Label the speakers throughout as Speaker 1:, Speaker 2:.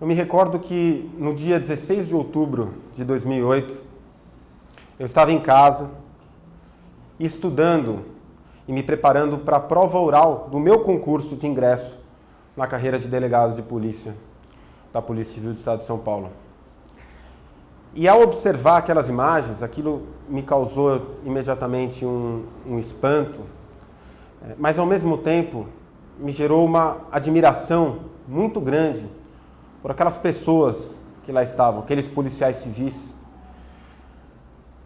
Speaker 1: Eu me recordo que no dia 16 de outubro de 2008, eu estava em casa, estudando e me preparando para a prova oral do meu concurso de ingresso na carreira de delegado de polícia da Polícia Civil do Estado de São Paulo. E ao observar aquelas imagens, aquilo me causou imediatamente um espanto, mas ao mesmo tempo me gerou uma admiração muito grande por aquelas pessoas que lá estavam, aqueles policiais civis,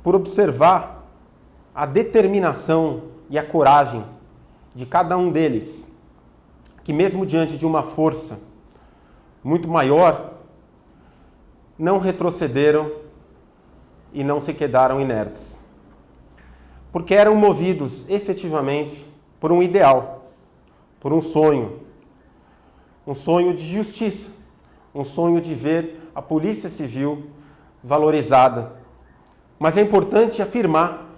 Speaker 1: por observar a determinação e a coragem de cada um deles, que mesmo diante de uma força muito maior, não retrocederam e não se quedaram inertes. Porque eram movidos efetivamente por um ideal, por um sonho de justiça, um sonho de ver a Polícia Civil valorizada. Mas é importante afirmar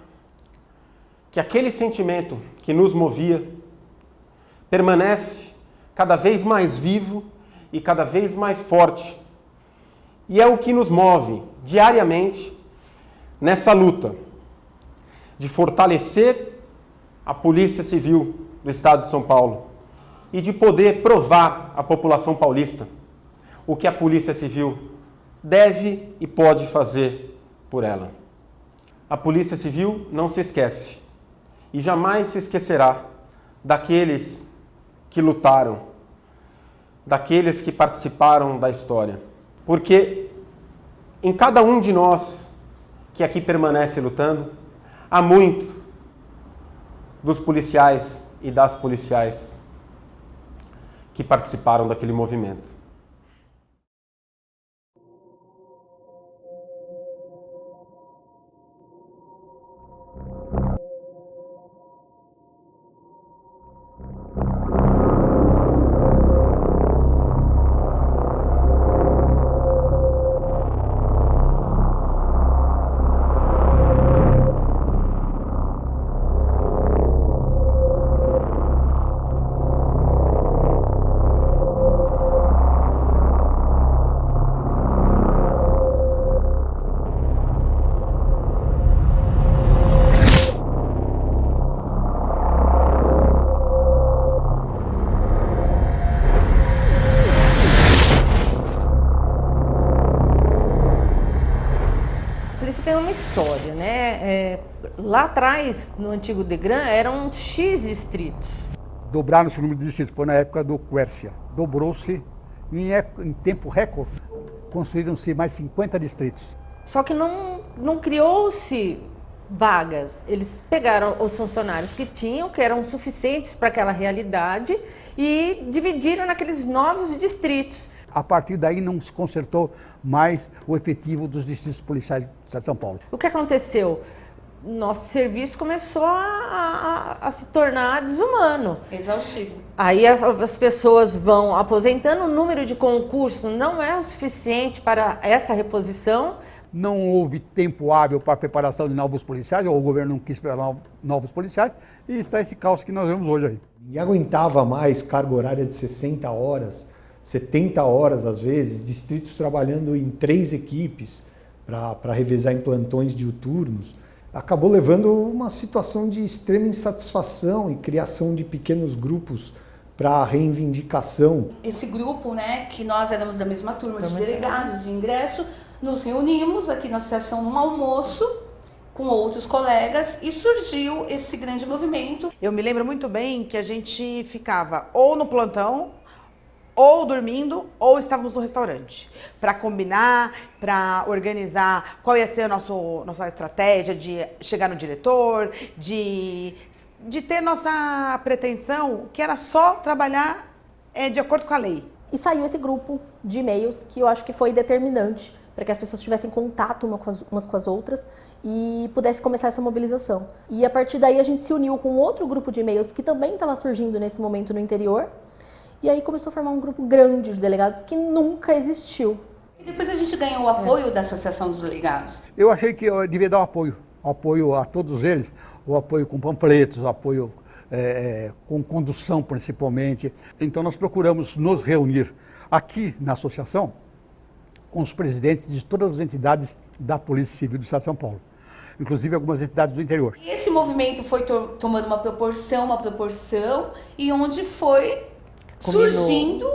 Speaker 1: que aquele sentimento que nos movia permanece cada vez mais vivo e cada vez mais forte. E é o que nos move diariamente nessa luta de fortalecer a Polícia Civil do Estado de São Paulo e de poder provar à população paulista o que a Polícia Civil deve e pode fazer por ela. A Polícia Civil não se esquece e jamais se esquecerá daqueles que lutaram, daqueles que participaram da história. Porque em cada um de nós que aqui permanece lutando, há muito dos policiais e das policiais que participaram daquele movimento.
Speaker 2: Tem uma história, né? Lá atrás, no antigo Detran, eram X distritos.
Speaker 3: Dobraram-se o número de distritos, foi na época do Quércia. Dobrou-se, em tempo recorde, construíram-se mais 50 distritos.
Speaker 2: Só que não criou-se vagas. Eles pegaram os funcionários que tinham, que eram suficientes para aquela realidade, e dividiram naqueles novos distritos.
Speaker 3: A partir daí não se consertou mais o efetivo dos distritos policiais do Estado de São Paulo.
Speaker 2: O que aconteceu? Nosso serviço começou a se tornar desumano.
Speaker 4: Exaustivo.
Speaker 2: Aí as pessoas vão aposentando, o número de concursos não é o suficiente para essa reposição.
Speaker 3: Não houve tempo hábil para a preparação de novos policiais, ou o governo não quis preparar novos policiais, e está esse caos que nós vemos hoje aí.
Speaker 5: Ninguém aguentava mais carga horária de 60 horas, 70 horas às vezes, distritos trabalhando em 3 equipes para revezar em plantões diuturnos. Acabou levando uma situação de extrema insatisfação e criação de pequenos grupos para reivindicação.
Speaker 4: Esse grupo, né, que nós éramos da mesma turma de delegados de ingresso, nos reunimos aqui na associação num almoço com outros colegas e surgiu esse grande movimento.
Speaker 6: Eu me lembro muito bem que a gente ficava ou no plantão, ou dormindo, ou estávamos no restaurante, para combinar, para organizar qual ia ser a nossa estratégia de chegar no diretor, de ter nossa pretensão, que era só trabalhar de acordo com a lei.
Speaker 7: E saiu esse grupo de e-mails que eu acho que foi determinante para que as pessoas tivessem contato umas com as outras e pudesse começar essa mobilização. E a partir daí a gente se uniu com outro grupo de e-mails que também estava surgindo nesse momento no interior. E aí começou a formar um grupo grande de delegados que nunca existiu.
Speaker 4: E depois a gente ganhou o apoio da Associação dos Delegados.
Speaker 3: Eu achei que eu devia dar apoio a todos eles, o apoio com panfletos, o apoio com condução principalmente. Então nós procuramos nos reunir aqui na associação com os presidentes de todas as entidades da Polícia Civil do Estado de São Paulo, inclusive algumas entidades do interior.
Speaker 4: E esse movimento foi tomando uma proporção, e onde foi surgindo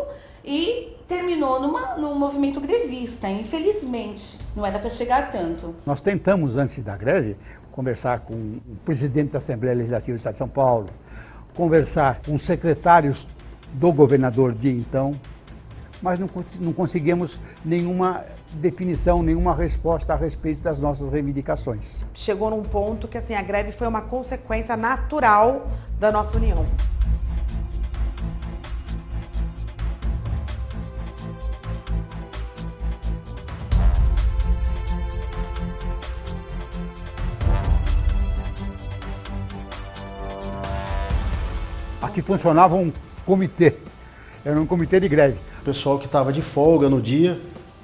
Speaker 4: e terminou num movimento grevista. Infelizmente, não era para chegar tanto.
Speaker 3: Nós tentamos, antes da greve, conversar com o presidente da Assembleia Legislativa do Estado de São Paulo, conversar com os secretários do governador de então, mas não conseguimos nenhuma definição, nenhuma resposta a respeito das nossas reivindicações.
Speaker 6: Chegou num ponto que assim, a greve foi uma consequência natural da nossa união.
Speaker 3: Aqui funcionava um comitê, era um comitê de greve.
Speaker 8: O pessoal que estava de folga no dia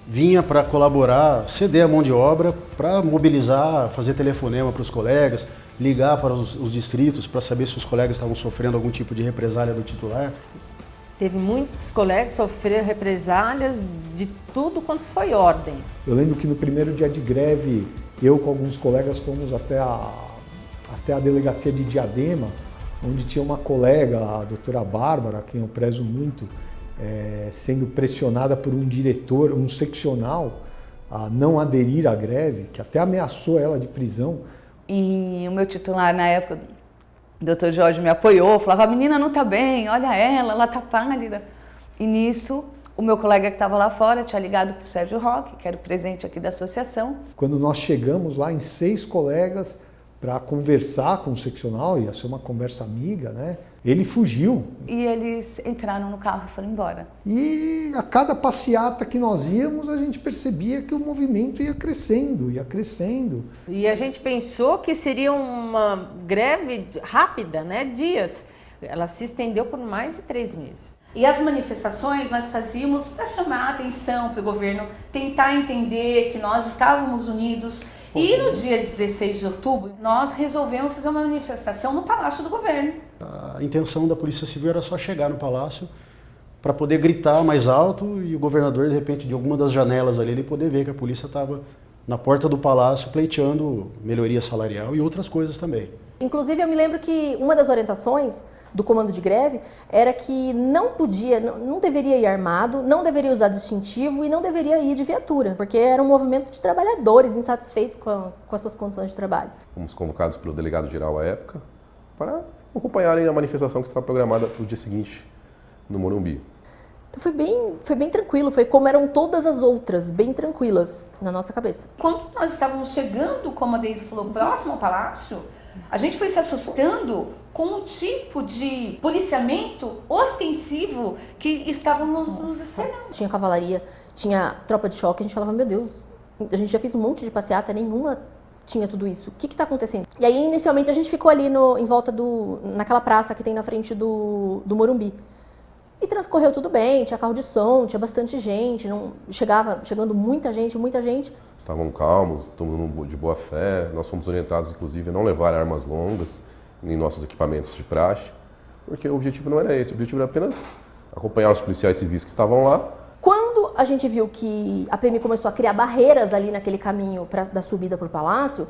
Speaker 8: vinha para colaborar, ceder a mão de obra para mobilizar, fazer telefonema para os colegas, ligar para os distritos para saber se os colegas estavam sofrendo algum tipo de represália do titular.
Speaker 2: Teve muitos colegas que sofreram represálias de tudo quanto foi ordem.
Speaker 5: Eu lembro que no primeiro dia de greve, eu com alguns colegas fomos até a delegacia de Diadema, onde tinha uma colega, a doutora Bárbara, a quem eu prezo muito, sendo pressionada por um diretor, um seccional, a não aderir à greve, que até ameaçou ela de prisão.
Speaker 9: E o meu titular na época, o doutor Jorge, me apoiou, falava, a menina não está bem, olha ela está pálida. E nisso, o meu colega que estava lá fora tinha ligado para o Sérgio Roque, que era o presidente aqui da associação.
Speaker 5: Quando nós chegamos lá em 6 colegas para conversar com o seccional, ia ser uma conversa amiga, né? Ele fugiu.
Speaker 9: E eles entraram no carro e foram embora.
Speaker 5: E a cada passeata que nós íamos, a gente percebia que o movimento ia crescendo, ia crescendo.
Speaker 2: E a gente pensou que seria uma greve rápida, né? Dias. Ela se estendeu por mais de 3 meses.
Speaker 4: E as manifestações nós fazíamos para chamar a atenção para o governo, tentar entender que nós estávamos unidos. E no dia 16 de outubro, nós resolvemos fazer uma manifestação no Palácio do Governo.
Speaker 8: A intenção da Polícia Civil era só chegar no Palácio para poder gritar mais alto e o governador, de repente, de alguma das janelas ali, ele poder ver que a polícia estava na porta do Palácio pleiteando melhoria salarial e outras coisas também.
Speaker 7: Inclusive, eu me lembro que uma das orientações do comando de greve era que não deveria ir armado, não deveria usar distintivo e não deveria ir de viatura, porque era um movimento de trabalhadores insatisfeitos com as suas condições de trabalho.
Speaker 10: Fomos convocados pelo delegado-geral à época para acompanharem a manifestação que estava programada para o dia seguinte no Morumbi.
Speaker 7: Então foi bem tranquilo, foi como eram todas as outras, bem tranquilas na nossa cabeça.
Speaker 4: Quando nós estávamos chegando, como a Deise falou, próximo ao Palácio, a gente foi se assustando com o tipo de policiamento ostensivo que estávamos nos esperando.
Speaker 7: Tinha cavalaria, tinha tropa de choque, a gente falava, meu Deus, a gente já fez um monte de passeata, nenhuma tinha tudo isso. O que está acontecendo? E aí, inicialmente, a gente ficou ali em volta naquela praça que tem na frente do Morumbi. E transcorreu tudo bem, tinha carro de som, tinha bastante gente, chegando muita gente.
Speaker 10: Estavam calmos, todo mundo de boa fé. Nós fomos orientados, inclusive, a não levar armas longas em nossos equipamentos de praxe, porque o objetivo não era esse, o objetivo era apenas acompanhar os policiais civis que estavam lá.
Speaker 7: Quando a gente viu que a PM começou a criar barreiras ali naquele caminho da subida para o Palácio,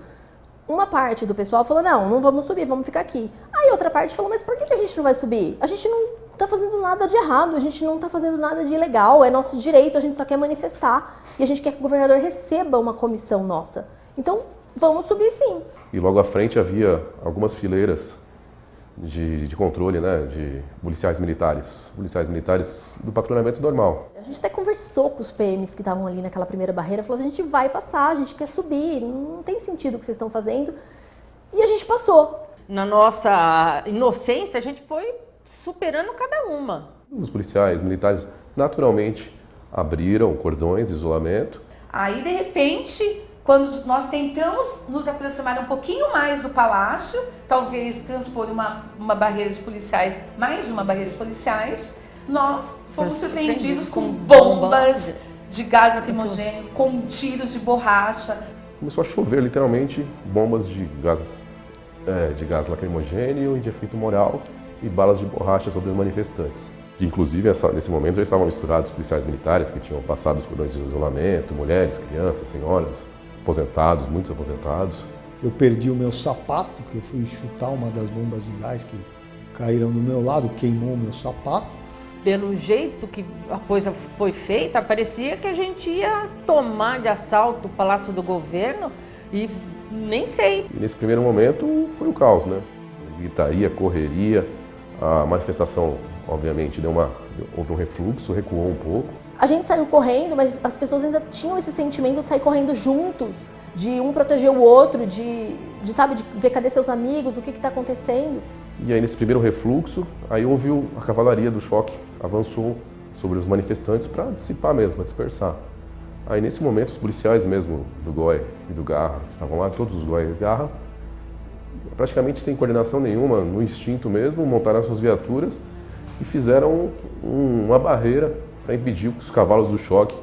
Speaker 7: uma parte do pessoal falou, não vamos subir, vamos ficar aqui. Aí outra parte falou, mas por que a gente não vai subir? A gente não está fazendo nada de errado, a gente não está fazendo nada de ilegal, é nosso direito, a gente só quer manifestar e a gente quer que o governador receba uma comissão nossa. Então, vamos subir sim.
Speaker 10: E logo à frente havia algumas fileiras de controle, né, de policiais militares do patrulhamento normal.
Speaker 7: A gente até conversou com os PMs que estavam ali naquela primeira barreira, falou, a gente vai passar, a gente quer subir, não tem sentido o que vocês estão fazendo. E a gente passou.
Speaker 2: Na nossa inocência, a gente foi superando cada uma.
Speaker 10: Os policiais militares naturalmente abriram cordões de isolamento.
Speaker 4: Aí, de repente, quando nós tentamos nos aproximar um pouquinho mais do Palácio, talvez transpor uma barreira de policiais, mais uma barreira de policiais, nós fomos surpreendidos com bombas de gás lacrimogêneo, com tiros de borracha.
Speaker 10: Começou a chover, literalmente, bombas de gás lacrimogêneo e de efeito moral e balas de borracha sobre os manifestantes. Inclusive, nesse momento já estavam misturados policiais militares que tinham passado os cordões de isolamento, mulheres, crianças, senhoras, aposentados, muitos aposentados.
Speaker 5: Eu perdi o meu sapato, que eu fui chutar uma das bombas de gás que caíram do meu lado, queimou o meu sapato.
Speaker 2: Pelo jeito que a coisa foi feita, parecia que a gente ia tomar de assalto o Palácio do Governo e nem sei.
Speaker 10: E nesse primeiro momento foi um caos, né? Gritaria, correria, a manifestação, obviamente, houve um refluxo, recuou um pouco.
Speaker 7: A gente saiu correndo, mas as pessoas ainda tinham esse sentimento de sair correndo juntos, de um proteger o outro, de ver cadê seus amigos, o que está acontecendo.
Speaker 10: E aí, nesse primeiro refluxo, aí houve a cavalaria do choque, avançou sobre os manifestantes para dissipar mesmo, para dispersar. Aí, nesse momento, os policiais mesmo do GOI e do Garra, que estavam lá, todos os GOI e Garra, praticamente sem coordenação nenhuma, no instinto mesmo, montaram as suas viaturas e fizeram uma barreira para impedir que os cavalos do choque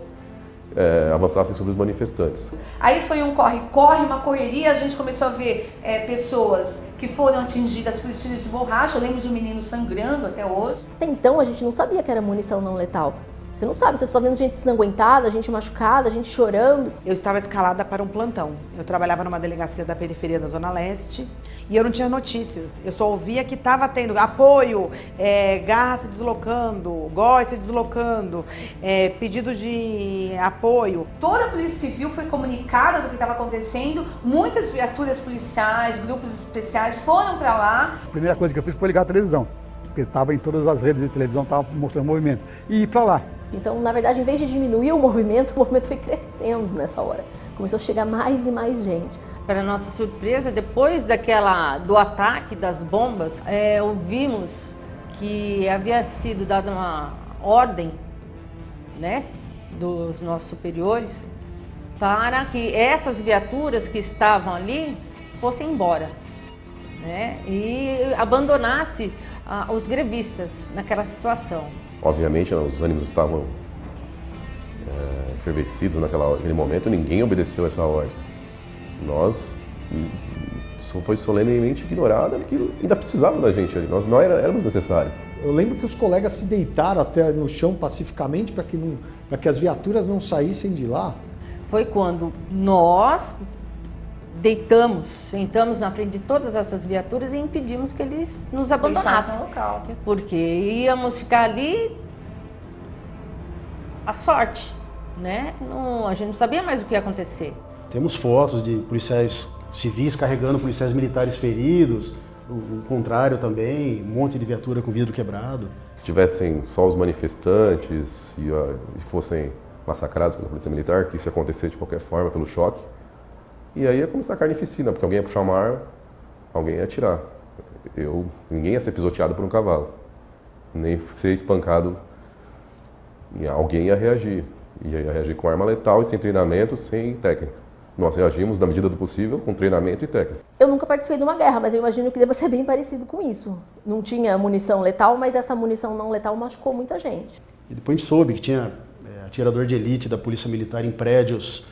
Speaker 10: avançassem sobre os manifestantes.
Speaker 4: Aí foi um corre-corre, uma correria, a gente começou a ver pessoas que foram atingidas por tiros de borracha. Eu lembro de um menino sangrando até hoje.
Speaker 7: Até então a gente não sabia que era munição não letal. Você não sabe, você está vendo gente ensanguentada, gente machucada, gente chorando.
Speaker 6: Eu estava escalada para um plantão. Eu trabalhava numa delegacia da periferia da Zona Leste e eu não tinha notícias. Eu só ouvia que estava tendo apoio, Garra se deslocando, GOI se deslocando, pedido de apoio.
Speaker 4: Toda a Polícia Civil foi comunicada do que estava acontecendo. Muitas viaturas policiais, grupos especiais foram para lá.
Speaker 3: A primeira coisa que eu fiz foi ligar a televisão, porque estava em todas as redes de televisão, estava mostrando movimento, e ir para lá.
Speaker 7: Então, na verdade, em vez de diminuir o movimento foi crescendo nessa hora. Começou a chegar mais e mais gente.
Speaker 2: Para nossa surpresa, depois do ataque das bombas, ouvimos que havia sido dada uma ordem, né, dos nossos superiores para que essas viaturas que estavam ali fossem embora, né, e abandonasse os grevistas naquela situação.
Speaker 10: Obviamente, os ânimos estavam efervescidos naquele momento, ninguém obedeceu essa ordem. Nós foi solenemente ignorada, porque ainda precisava da gente ali, nós não éramos necessários.
Speaker 5: Eu lembro que os colegas se deitaram até no chão pacificamente para que as viaturas não saíssem de lá.
Speaker 2: Foi quando nós sentamos na frente de todas essas viaturas e impedimos que eles nos abandonassem.
Speaker 4: Local.
Speaker 2: Porque íamos ficar ali à sorte, né? A gente não sabia mais o que ia acontecer.
Speaker 8: Temos fotos de policiais civis carregando policiais militares feridos, o contrário também, um monte de viatura com vidro quebrado.
Speaker 10: Se tivessem só os manifestantes e fossem massacrados pela polícia militar, que isso ia acontecer de qualquer forma pelo choque, e aí ia começar a carnificina, porque alguém ia puxar uma arma, alguém ia atirar. Ninguém ia ser pisoteado por um cavalo, nem ser espancado, e alguém ia reagir. Ia reagir com arma letal e sem treinamento, sem técnica. Nós reagimos na medida do possível com treinamento e técnica.
Speaker 7: Eu nunca participei de uma guerra, mas eu imagino que deva ser bem parecido com isso. Não tinha munição letal, mas essa munição não letal machucou muita gente.
Speaker 8: E depois a gente soube que tinha atirador de elite da Polícia Militar em prédios,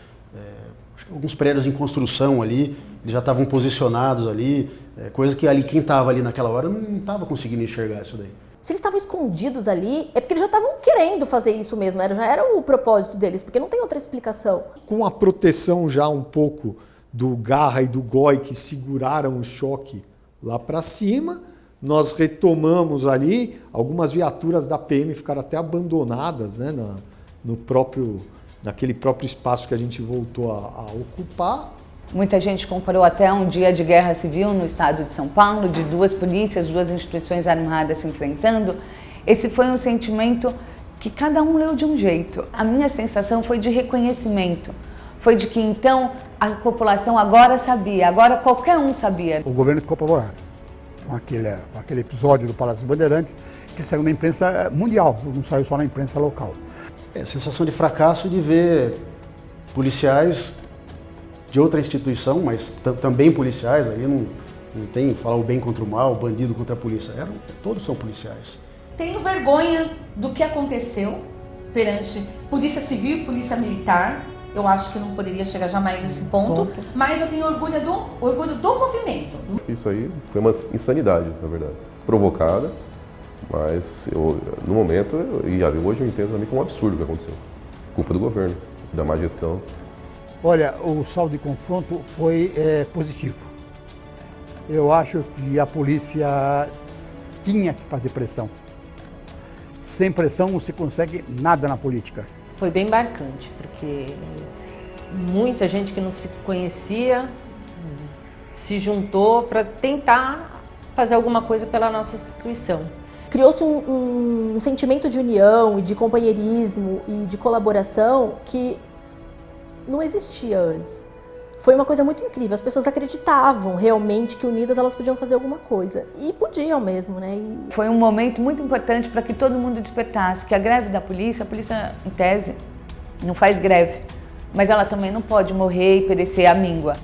Speaker 8: alguns prédios em construção ali, eles já estavam posicionados ali, coisa que ali quem estava ali naquela hora não estava conseguindo enxergar isso daí.
Speaker 7: Se eles estavam escondidos ali, é porque eles já estavam querendo fazer isso mesmo, já era o propósito deles, porque não tem outra explicação.
Speaker 5: Com a proteção já um pouco do Garra e do GOI que seguraram o choque lá para cima, nós retomamos ali, algumas viaturas da PM ficaram até abandonadas, né, naquele próprio espaço que a gente voltou a ocupar.
Speaker 9: Muita gente comparou até um dia de guerra civil no estado de São Paulo, de duas polícias, duas instituições armadas se enfrentando. Esse foi um sentimento que cada um leu de um jeito. A minha sensação foi de reconhecimento. Foi de que então a população agora sabia, agora qualquer um sabia.
Speaker 3: O governo ficou apavorado com aquele episódio do Palácio dos Bandeirantes, que saiu na imprensa mundial, não saiu só na imprensa local.
Speaker 8: A sensação de fracasso de ver policiais de outra instituição, mas também policiais, aí não tem falar o bem contra o mal, o bandido contra a polícia, todos são policiais.
Speaker 4: Tenho vergonha do que aconteceu perante Polícia Civil e Polícia Militar. Eu acho que não poderia chegar jamais nesse ponto, mas eu tenho orgulho do movimento.
Speaker 10: Isso aí foi uma insanidade, na verdade, provocada, Mas no momento, e hoje eu entendo também como um absurdo o que aconteceu. Culpa do governo, da má gestão.
Speaker 3: Olha, o saldo de confronto foi positivo. Eu acho que a polícia tinha que fazer pressão. Sem pressão não se consegue nada na política.
Speaker 2: Foi bem marcante, porque muita gente que não se conhecia se juntou para tentar fazer alguma coisa pela nossa instituição.
Speaker 7: Criou-se um sentimento de união e de companheirismo e de colaboração que não existia antes. Foi uma coisa muito incrível, as pessoas acreditavam realmente que unidas elas podiam fazer alguma coisa. E podiam mesmo, né?
Speaker 9: Foi um momento muito importante para que todo mundo despertasse que a greve da polícia, a polícia, em tese, não faz greve, mas ela também não pode morrer e perecer à míngua.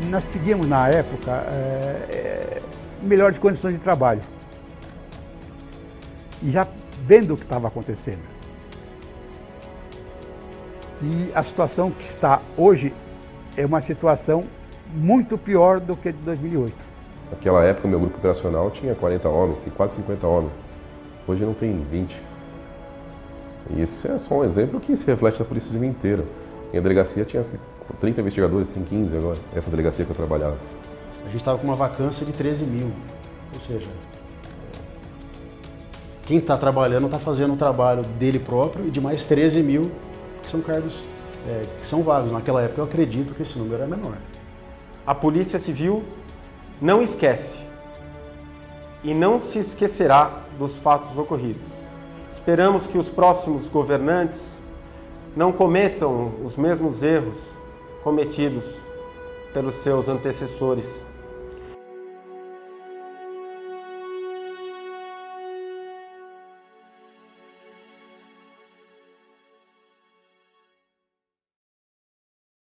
Speaker 3: Nós pedíamos na época melhores condições de trabalho. E já vendo o que estava acontecendo. E a situação que está hoje é uma situação muito pior do que de 2008.
Speaker 10: Naquela época, o meu grupo operacional tinha 40 homens, quase 50 homens. Hoje não tem 20. E esse é só um exemplo que se reflete na polícia civil inteira. Minha delegacia tinha 30 investigadores, tem 15 agora, essa delegacia que eu trabalhava.
Speaker 8: A gente estava com uma vacância de 13 mil, ou seja, quem está trabalhando está fazendo o trabalho dele próprio e de mais 13 mil que são cargos que são vagos. Naquela época eu acredito que esse número era menor.
Speaker 1: A Polícia Civil não esquece e não se esquecerá dos fatos ocorridos. Esperamos que os próximos governantes não cometam os mesmos erros cometidos pelos seus antecessores.